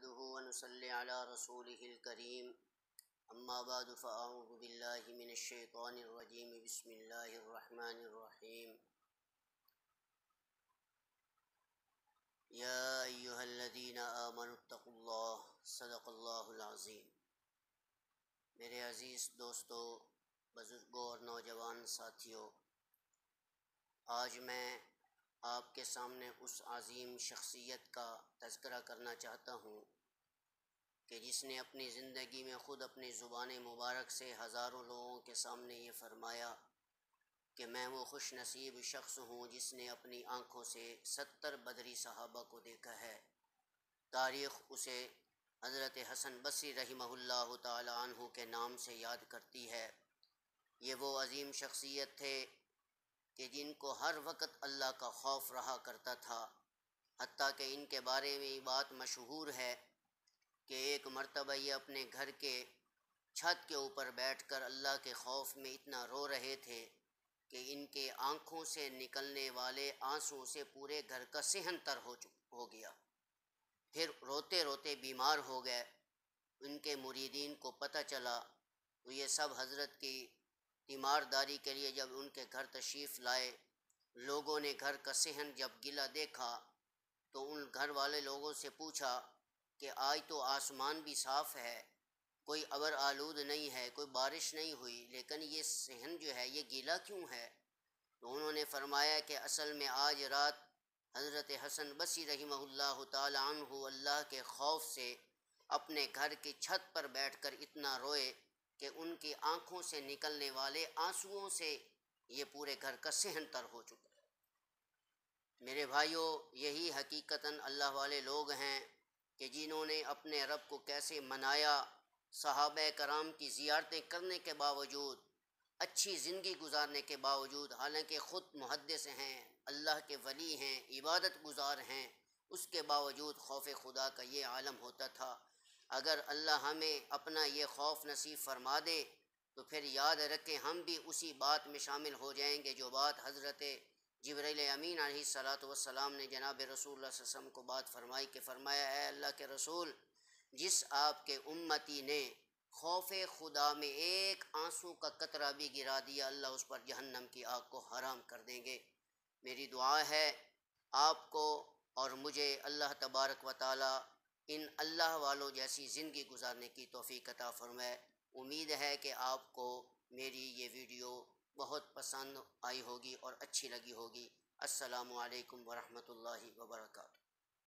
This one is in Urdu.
نحمده ونصلي على رسوله الكريم اما بعد فاعوذ بالله من الشيطان الرجيم بسم الله الرحمن الرحيم يا أيها الذين آمنوا اتقوا الله صدق الله العظيم۔ میرے عزیز دوستو، بزرگوں اور نوجوان ساتھیوں، آج میں آپ کے سامنے اس عظیم شخصیت کا تذکرہ کرنا چاہتا ہوں کہ جس نے اپنی زندگی میں خود اپنی زبان مبارک سے ہزاروں لوگوں کے سامنے یہ فرمایا کہ میں وہ خوش نصیب شخص ہوں جس نے اپنی آنکھوں سے 70 بدری صحابہ کو دیکھا ہے۔ تاریخ اسے حضرت حسن بصری رحمہ اللہ تعالی عنہ کے نام سے یاد کرتی ہے۔ یہ وہ عظیم شخصیت تھے کہ جن کو ہر وقت اللہ کا خوف رہا کرتا تھا، حتیٰ کہ ان کے بارے میں یہ بات مشہور ہے کہ ایک مرتبہ یہ اپنے گھر کے چھت کے اوپر بیٹھ کر اللہ کے خوف میں اتنا رو رہے تھے کہ ان کے آنکھوں سے نکلنے والے آنسوں سے پورے گھر کا صحن تر ہو گیا۔ پھر روتے روتے بیمار ہو گئے۔ ان کے مریدین کو پتہ چلا تو یہ سب حضرت کی تیمارداری کے لیے جب ان کے گھر تشریف لائے، لوگوں نے گھر کا صحن جب گلا دیکھا تو ان گھر والے لوگوں سے پوچھا کہ آج تو آسمان بھی صاف ہے، کوئی ابر آلود نہیں ہے، کوئی بارش نہیں ہوئی، لیکن یہ صحن جو ہے یہ گیلا کیوں ہے؟ تو انہوں نے فرمایا کہ اصل میں آج رات حضرت حسن بصری رحمہ اللہ تعالی عنہ اللہ کے خوف سے اپنے گھر کی چھت پر بیٹھ کر اتنا روئے کہ ان کی آنکھوں سے نکلنے والے آنسوؤں سے یہ پورے گھر کا صحن تر ہو چکا۔ میرے بھائیوں، یہی حقیقتاً اللہ والے لوگ ہیں کہ جنہوں نے اپنے رب کو کیسے منایا، صحابہ کرام کی زیارتیں کرنے کے باوجود، اچھی زندگی گزارنے کے باوجود، حالانکہ خود محدث ہیں، اللہ کے ولی ہیں، عبادت گزار ہیں، اس کے باوجود خوف خدا کا یہ عالم ہوتا تھا۔ اگر اللہ ہمیں اپنا یہ خوف نصیب فرما دے تو پھر یاد رکھیں ہم بھی اسی بات میں شامل ہو جائیں گے جو بات حضرت جبرائیل امین علیہ الصلاۃ والسلام نے جناب رسول اللہ صلی اللہ علیہ وسلم کو بات فرمائی کہ فرمایا، اے اللہ کے رسول، جس آپ کے امتی نے خوف خدا میں ایک آنسو کا قطرہ بھی گرا دیا، اللہ اس پر جہنم کی آگ کو حرام کر دیں گے۔ میری دعا ہے آپ کو اور مجھے اللہ تبارک و تعالی ان اللہ والوں جیسی زندگی گزارنے کی توفیق عطا فرمائے۔ امید ہے کہ آپ کو میری یہ ویڈیو بہت پسند آئی ہوگی اور اچھی لگی ہوگی۔ السلام علیکم ورحمۃ اللہ وبرکاتہ۔